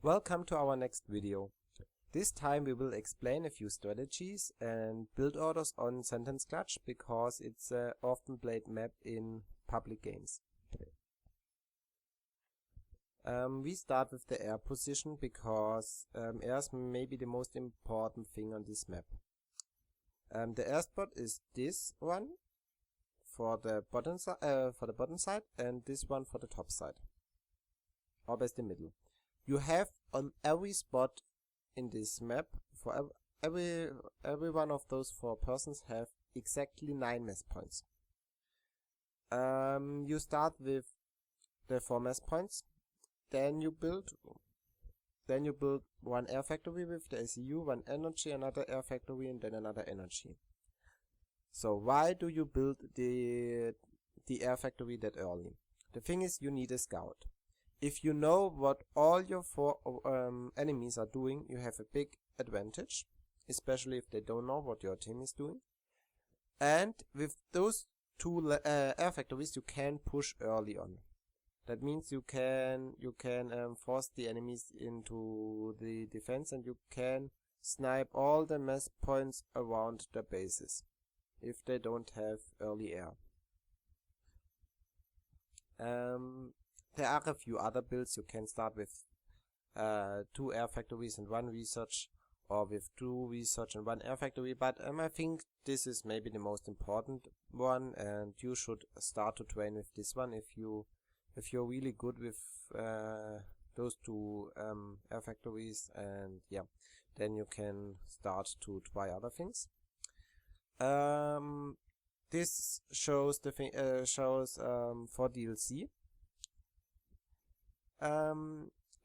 Welcome to our next video. This time we will explain a few strategies and build orders on Sentence Clutch because it's a often played map in public games. We start with the air position because air is maybe the most important thing on this map. The air spot is this one for the bottom side and this one for the top side, always the middle. You have on every spot in this map, for every one of those 4 persons have exactly 9 mass points. You start with the 4 mass points, then you build one air factory with the ACU, one energy, another air factory, and then another energy. So why do you build the air factory that early? The thing is, you need a scout. If you know what all your 4 enemies are doing, you have a big advantage, especially if they don't know what your team is doing. And with those 2 air factories, you can push early on. That means you can force the enemies into the defense, and you can snipe all the mass points around the bases if they don't have early air. There are a few other builds. You can start with 2 air factories and 1 research, or with 2 research and 1 air factory, but I think this is maybe the most important one, and you should start to train with this one if you're really good with those 2 air factories, and yeah, then you can start to try other things. This shows the thing for DLC.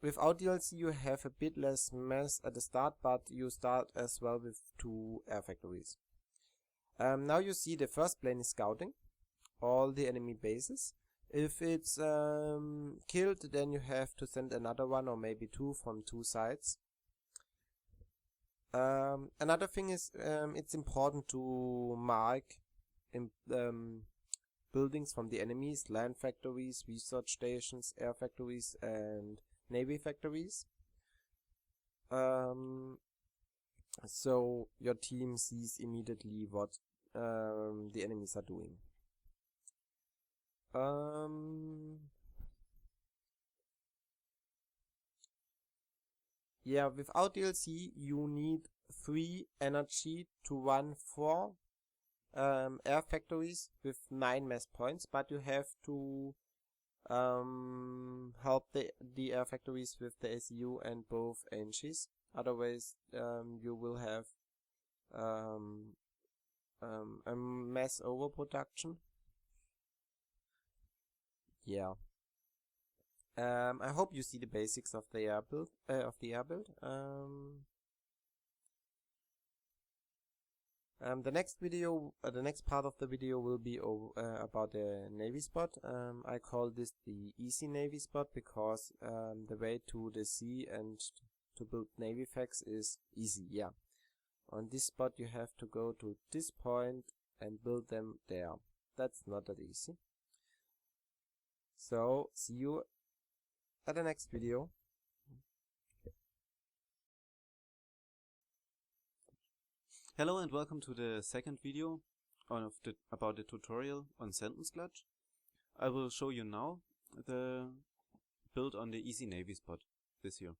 Without DLC you have a bit less mass at the start, but you start as well with 2 air factories. Now you see the first plane is scouting all the enemy bases. If it's killed, then you have to send another one or maybe 2 from 2 sides. Another thing is it's important to mark buildings from the enemies, land factories, research stations, air factories, and navy factories. So your team sees immediately what the enemies are doing. Yeah, without DLC you need 3 energy to run 4 air factories with 9 mass points, but you have to help the air factories with the ACU and both energies. Otherwise you will have a mass overproduction. Yeah. I hope you see the basics of the air build. The next part of the video will be about the navy spot. I call this the easy navy spot because the way to the sea and to build navy facts is easy. Yeah, on this spot you have to go to this point and build them there. That's not that easy. So see you at the next video. Hello and welcome to the second video about the tutorial on Sentence Clutch. I will show you now the build on the easy navy spot this year.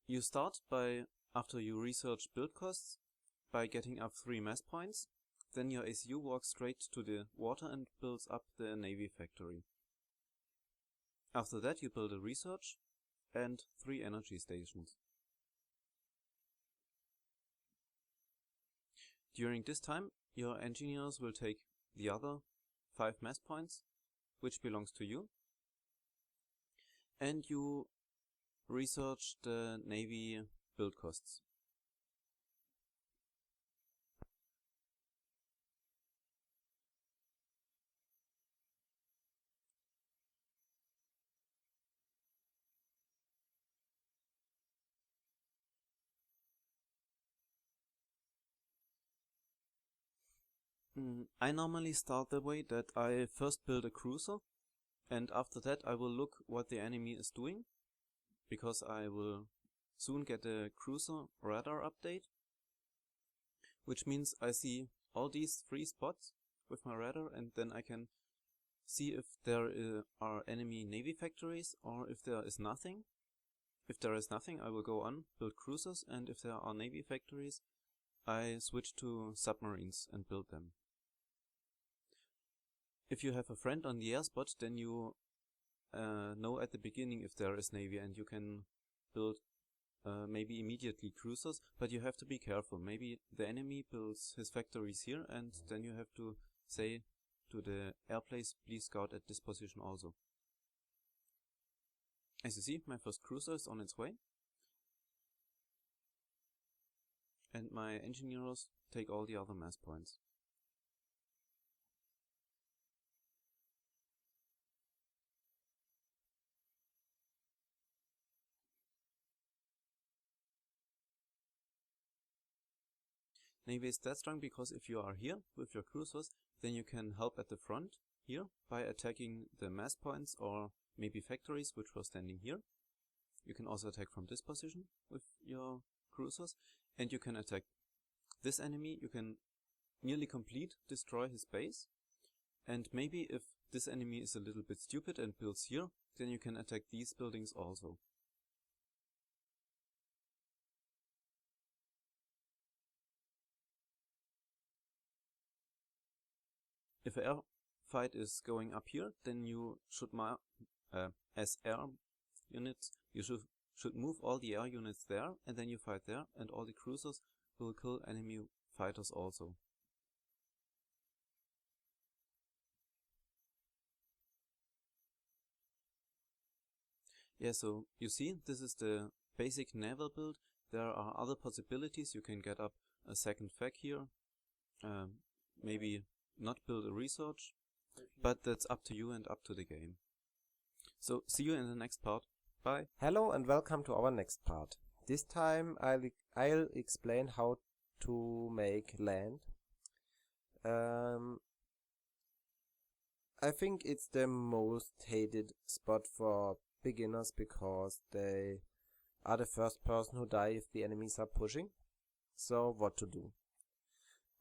You start by, after you research build costs, by getting up 3 mass points. Then your ACU walks straight to the water and builds up the navy factory. After that you build a research and 3 energy stations. During this time, your engineers will take the other 5 mass points, which belongs to you, and you research the navy build costs. I normally start the way that I first build a cruiser, and after that I will look what the enemy is doing, because I will soon get a cruiser radar update, which means I see all these 3 spots with my radar, and then I can see if there are enemy navy factories or if there is nothing. If there is nothing, I will go on, build cruisers, and if there are navy factories, I switch to submarines and build them. If you have a friend on the air spot, then you know at the beginning if there is navy, and you can build maybe immediately cruisers, but you have to be careful. Maybe the enemy builds his factories here, and then you have to say to the airplanes, please scout at this position also. As you see, my first cruiser is on its way, and my engineers take all the other mass points. Navy is that strong because if you are here with your cruisers, then you can help at the front here by attacking the mass points or maybe factories which were standing here. You can also attack from this position with your cruisers, and you can attack this enemy. You can nearly destroy his base, and maybe if this enemy is a little bit stupid and builds here, then you can attack these buildings also. If an air fight is going up here, then you should as air units, you should move all the air units there, and then you fight there, and all the cruisers will kill enemy fighters also. Yeah, so you see, this is the basic naval build. There are other possibilities. You can get up a second fac here, maybe not build a research, but that's up to you and up to the game. So see you in the next part. Bye. Hello and welcome to our next part. This time I'll explain how to make land. I think it's the most hated spot for beginners because they are the first person who die if the enemies are pushing. So what to do?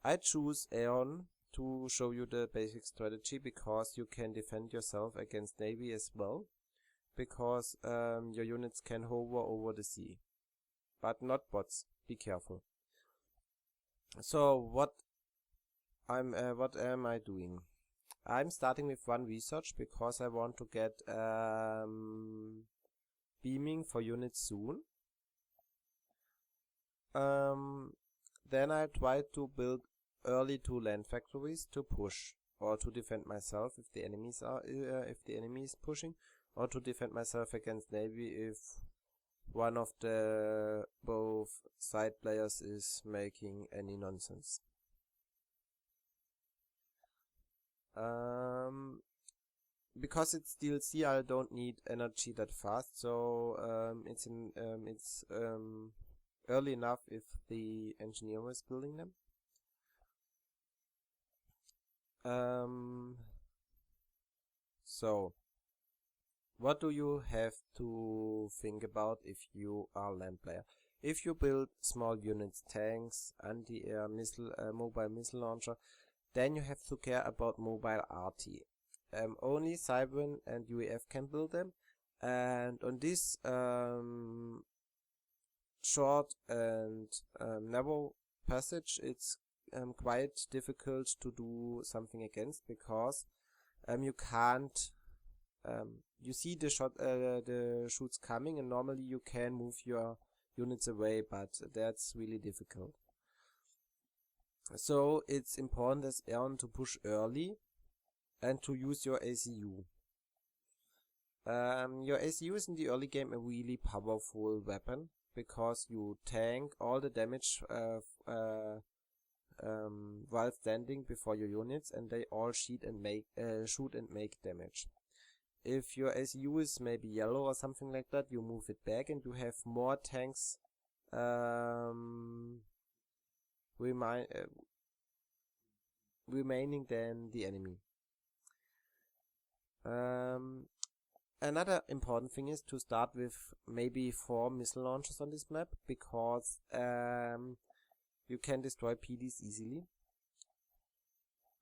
I choose Aeon to show you the basic strategy because you can defend yourself against navy as well, because your units can hover over the sea, but not bots. Be careful. So what am I doing? I'm starting with 1 research because I want to get beaming for units soon. Then I try to build early 2 land factories to push or to defend myself if the enemy is pushing, or to defend myself against navy if one of the both side players is making any nonsense. Because it's DLC, I don't need energy that fast, so it's early enough if the engineer is building them. So what do you have to think about if you are a land player? If you build small units, tanks, anti-air missile, mobile missile launcher, then you have to care about mobile RT. Only Cybern and UAF can build them, and on this short and narrow passage, it's quite difficult to do something against, because you can't you see the shoots coming, and normally you can move your units away, but that's really difficult. So it's important as Aeon to push early and to use your ACU. Your ACU is in the early game a really powerful weapon, because you tank all the damage while standing before your units, and they all shoot and make damage. If your ACU is maybe yellow or something like that, you move it back and you have more tanks remaining than the enemy. Another important thing is to start with maybe 4 missile launchers on this map, because you can destroy PDs easily.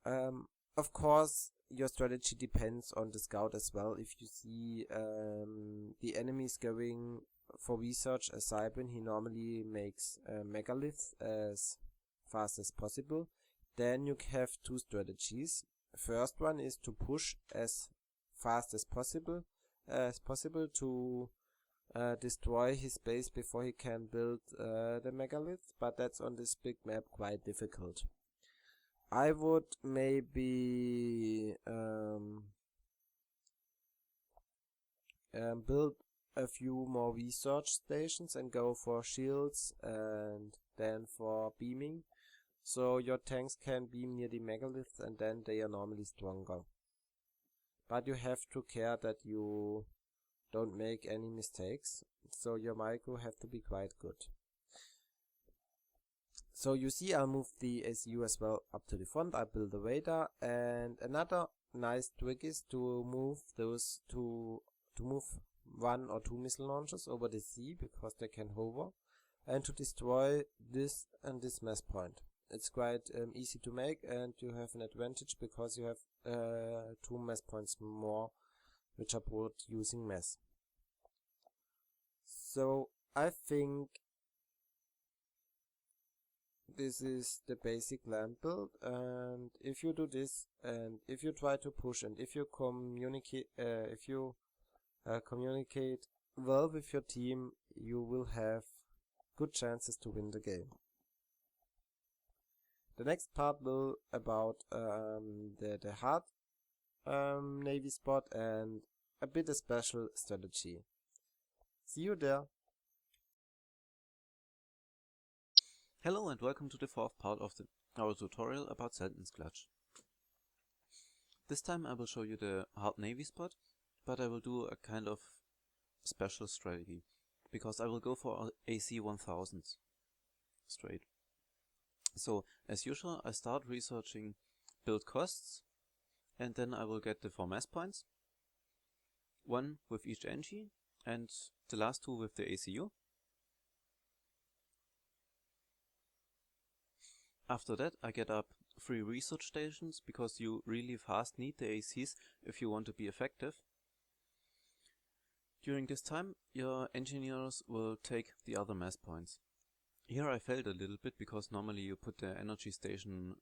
Of course, your strategy depends on the scout as well. If you see the enemy is going for research as Cybin, he normally makes megaliths as fast as possible. Then you have 2 strategies. First one is to push as fast as possible to destroy his base before he can build the megalith, but that's on this big map quite difficult. I would maybe build a few more research stations and go for shields and then for beaming, so your tanks can beam near the megaliths and then they are normally stronger. But you have to care that you don't make any mistakes, so your micro have to be quite good. So you see, I'll move the ACU as well up to the front. I build a radar, and another nice trick is to move those to move 1 or 2 missile launchers over the sea, because they can hover, and to destroy this and this mass point. It's quite easy to make, and you have an advantage because you have 2 mass points more, which are brought using mass. So I think this is the basic land build, and if you do this, and if you try to push, and if you communicate well with your team, you will have good chances to win the game. The next part will about the hard navy spot and a bit of special strategy. See you there. Hello and welcome to the 4th part of our tutorial about Seton's clutch. This time I will show you the hard navy spot, but I will do a kind of special strategy, because I will go for AC 1000 straight. So as usual, I start researching build costs, and then I will get the 4 mass points, 1 with each NG and the last 2 with the ACU. After that I get up 3 research stations, because you really fast need the ACs if you want to be effective. During this time your engineers will take the other mass points. Here I failed a little bit, because normally you put the energy station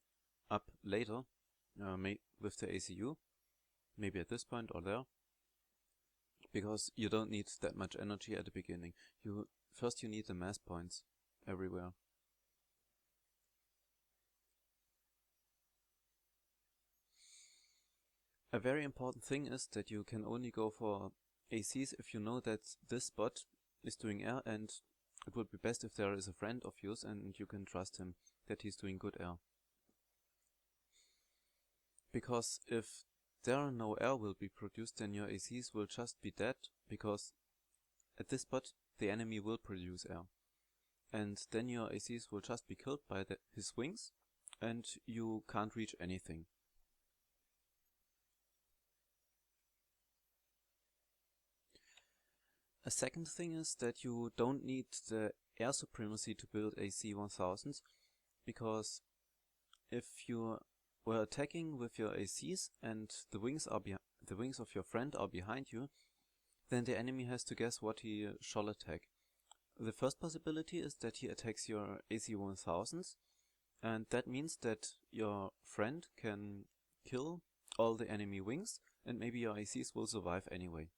up later with the ACU, maybe at this point or there, because you don't need that much energy at the beginning. First you need the mass points everywhere. A very important thing is that you can only go for ACs if you know that this spot is doing air, and it would be best if there is a friend of yours and you can trust him that he's doing good air. Because if there no air will be produced, then your ACs will just be dead, because at this spot the enemy will produce air. And then your ACs will just be killed by his wings, and you can't reach anything. A second thing is that you don't need the air supremacy to build AC 1000s, because if you were attacking with your ACs and the wings of your friend are behind you, then the enemy has to guess what he shall attack. The first possibility is that he attacks your AC 1000s, and that means that your friend can kill all the enemy wings, and maybe your ACs will survive anyway.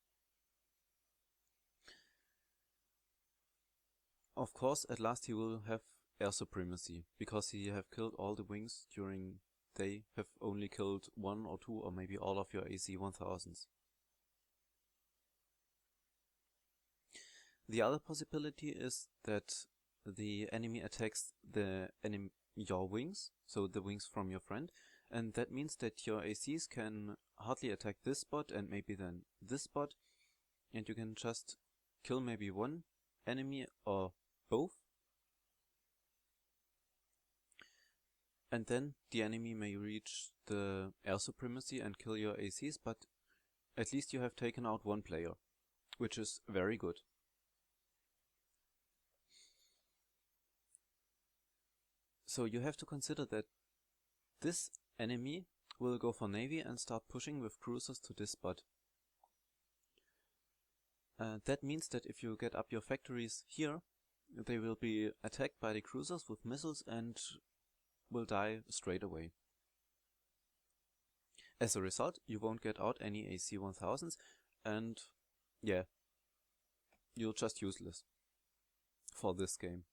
Of course, at last he will have air supremacy, because he have killed all the wings during they have only killed 1 or 2 or maybe all of your AC 1000s. The other possibility is that the enemy attacks your wings, so the wings from your friend, and that means that your ACs can hardly attack this spot and maybe then this spot, and you can just kill maybe one enemy or both, and then the enemy may reach the air supremacy and kill your ACs, but at least you have taken out one player, which is very good. So you have to consider that this enemy will go for navy and start pushing with cruisers to this spot. That means that if you get up your factories here, they will be attacked by the cruisers with missiles and will die straight away. As a result, you won't get out any AC-1000s, and yeah, you're just useless for this game.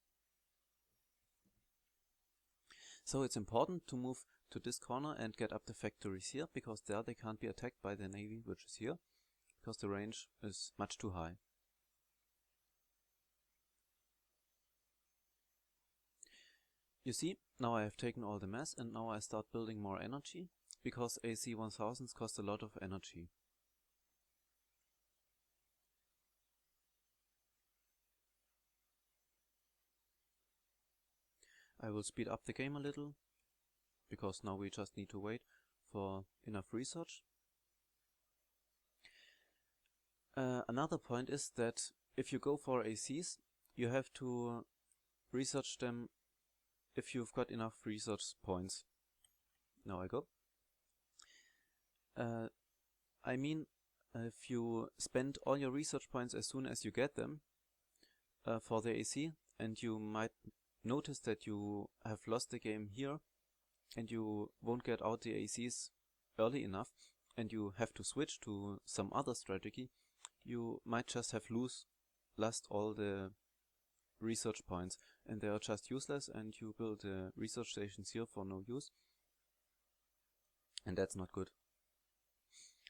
So it's important to move to this corner and get up the factories here, because there they can't be attacked by the navy, which is here, because the range is much too high. You see, now I have taken all the mass and now I start building more energy, because AC-1000s cost a lot of energy. I will speed up the game a little, because now we just need to wait for enough research. Another point is that if you go for ACs, you have to research them if you've got enough research points. Now I go. I mean, if you spend all your research points as soon as you get them for the AC, and you might notice that you have lost the game here and you won't get out the ACs early enough and you have to switch to some other strategy, you might just have lost all the research points and they are just useless, and you build research stations here for no use, and that's not good.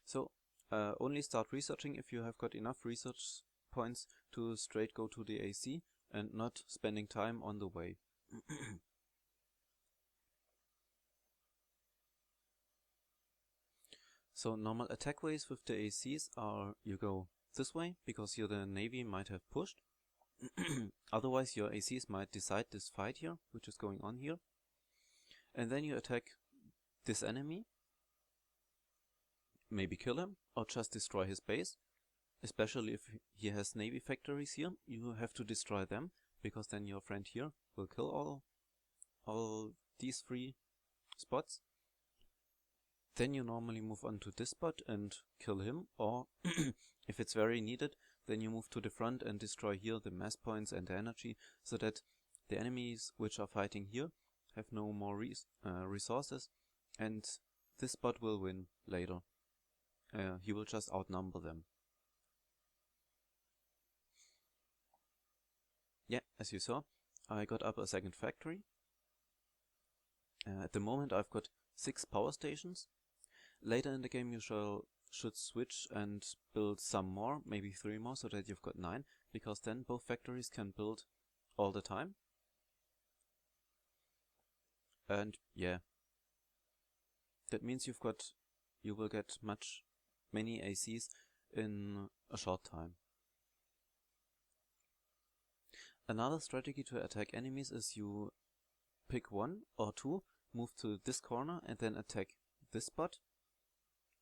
So only start researching if you have got enough research points to straight go to the AC and not spending time on the way. So normal attack ways with the ACs are you go this way, because here the navy might have pushed. Otherwise your ACs might decide this fight here, which is going on here. And then you attack this enemy, maybe kill him, or just destroy his base. Especially if he has navy factories here, you have to destroy them, because then your friend here will kill all these 3 spots. Then you normally move on to this spot and kill him, or if it's very needed, then you move to the front and destroy here the mass points and the energy, so that the enemies which are fighting here have no more resources, and this spot will win later. He will just outnumber them. Yeah, as you saw, I got up a second factory. At the moment I've got 6 power stations. Later in the game you should switch and build some more, maybe 3 more, so that you've got 9, because then both factories can build all the time. And yeah, that means you will get many ACs in a short time. Another strategy to attack enemies is you pick 1 or 2, move to this corner and then attack this spot,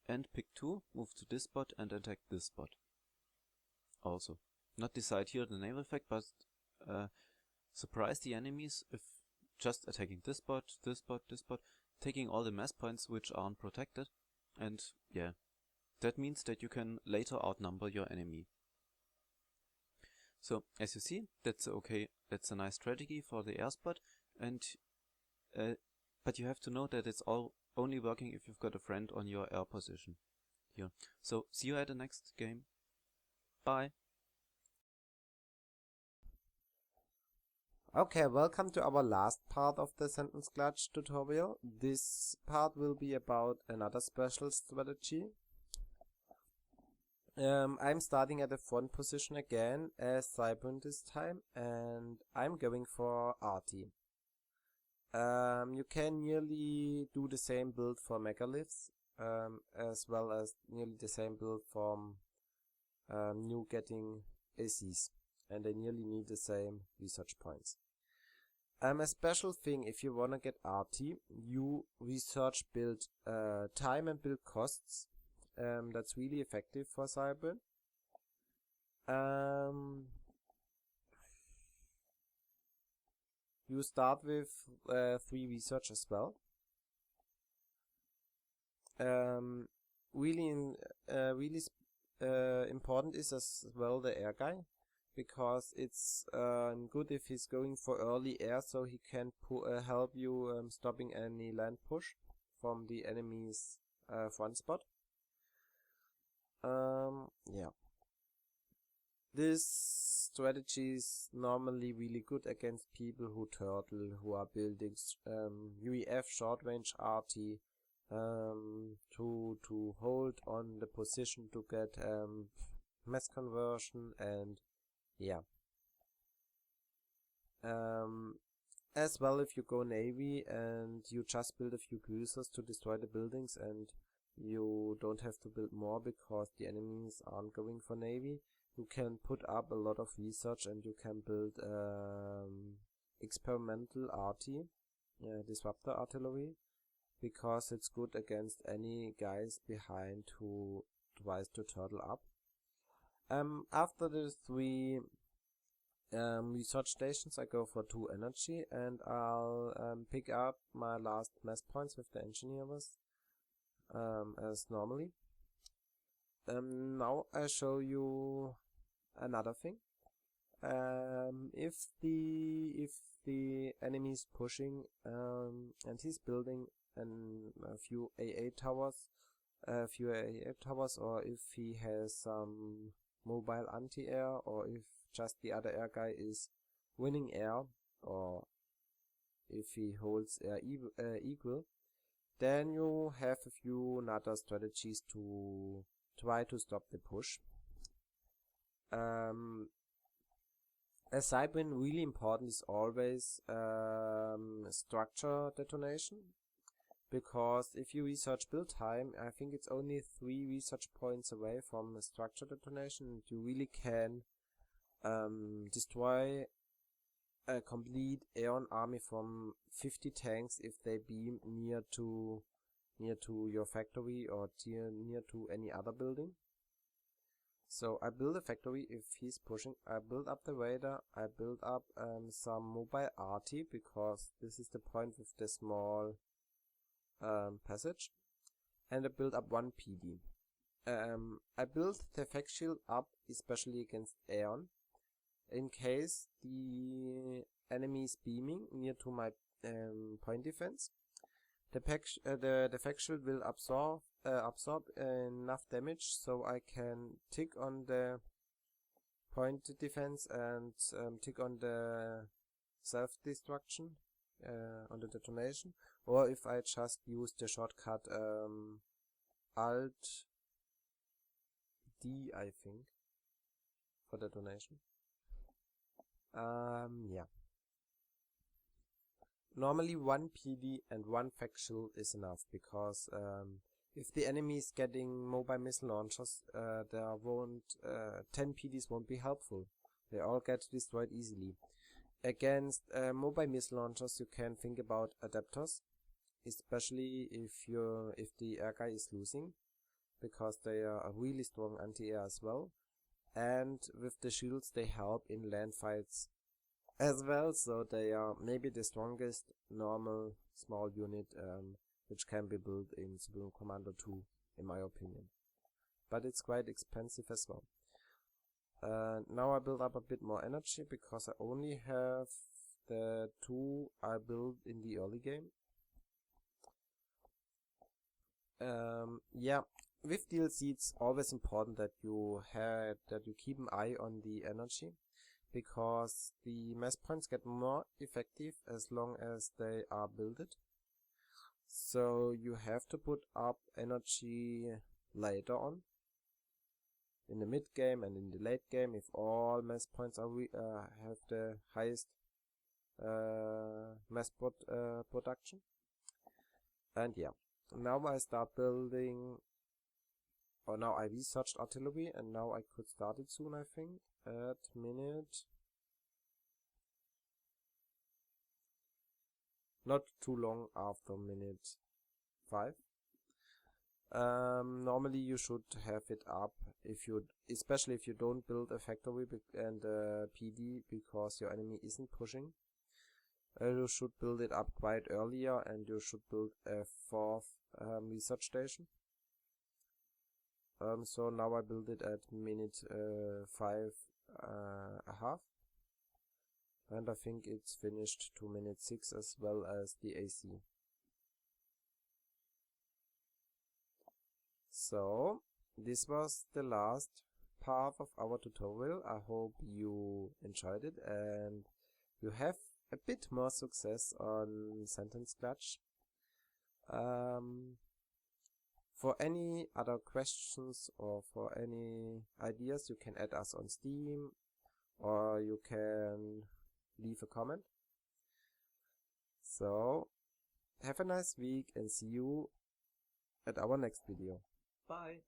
and pick 2, move to this spot and attack this spot. Also, not decide here the naval effect, but surprise the enemies if just attacking this spot, this spot, this spot, taking all the mass points which aren't protected, and yeah, that means that you can later outnumber your enemy. So as you see, that's a nice strategy for the air spot, and but you have to know that it's only working if you've got a friend on your air position here. So see you at the next game. Bye. Okay, welcome to our last part of the sentence clutch tutorial. This part will be about another special strategy. I'm starting at the front position again as Seton this time, and I'm going for RT. You can nearly do the same build for megaliths, as well as nearly the same build from new getting ACs, and they nearly need the same research points. A special thing, if you wanna get RT, you research build time and build costs, that's really effective for Cyber. You start with 3 research as well. Really important is as well the air guy, because it's good if he's going for early air, so he can help you stopping any land push from the enemy's front spot. Yeah. This strategy is normally really good against people who turtle, who are building UEF short range RT, to hold on the position to get mass conversion, and yeah. As well, if you go Navy and you just build a few cruisers to destroy the buildings and you don't have to build more because the enemies aren't going for Navy, you can put up a lot of research and you can build experimental RT, disruptor artillery, because it's good against any guys behind who tries to turtle up. After the 3 research stations, I go for 2 energy, and I'll pick up my last mass points with the engineers as normally. Now I show you another thing. If the enemy is pushing and he's building a few AA towers, or if he has some mobile anti-air, or if just the other air guy is winning air, or if he holds air equal, then you have a few other strategies to try to stop the push. As Cybin, really important is always structure detonation, because if you research build time, I think it's only 3 research points away from a structure detonation. You really can destroy a complete Aeon army from 50 tanks if they beam near to your factory or near to any other building. So I build a factory if he's pushing, I build up the radar, I build up some mobile RT, because this is the point with the small passage, and I build up 1 PD. I build the effect shield up especially against Aeon, in case the enemy is beaming near to my point defense. The effect shield will absorb enough damage so I can tick on the point defense and tick on the self-destruction, on the detonation, or if I just use the shortcut Alt D, I think, for detonation. Yeah. Normally 1 PD and 1 factual is enough, because if the enemy is getting mobile missile launchers, 10 PDs won't be helpful. They all get destroyed easily. Against mobile missile launchers, you can think about adapters, especially if the air guy is losing, because they are a really strong anti-air as well. And with the shields, they help in land fights as well, so they are maybe the strongest normal small unit which can be built in Supreme Commander 2, in my opinion. But it's quite expensive as well. Now I build up a bit more energy, because I only have the 2 I built in the early game. Yeah, with DLC it's always important that you keep an eye on the energy, because the mass points get more effective as long as they are builded. So you have to put up energy later on, in the mid game and in the late game, if all mass points are have the highest mass production. And yeah, now I start building, or now I researched artillery, and now I could start it soon, I think, at minute, not too long after minute 5. Normally you should have it up especially if you don't build a factory and a PD because your enemy isn't pushing. You should build it up quite earlier, and you should build a fourth research station. So now I build it at minute 5.5, and I think it's finished to minute 6 as well as the AC. So this was the last part of our tutorial. I hope you enjoyed it and you have a bit more success on sentence clutch. For any other questions or for any ideas, you can add us on Steam or you can leave a comment. So have a nice week and see you at our next video. Bye!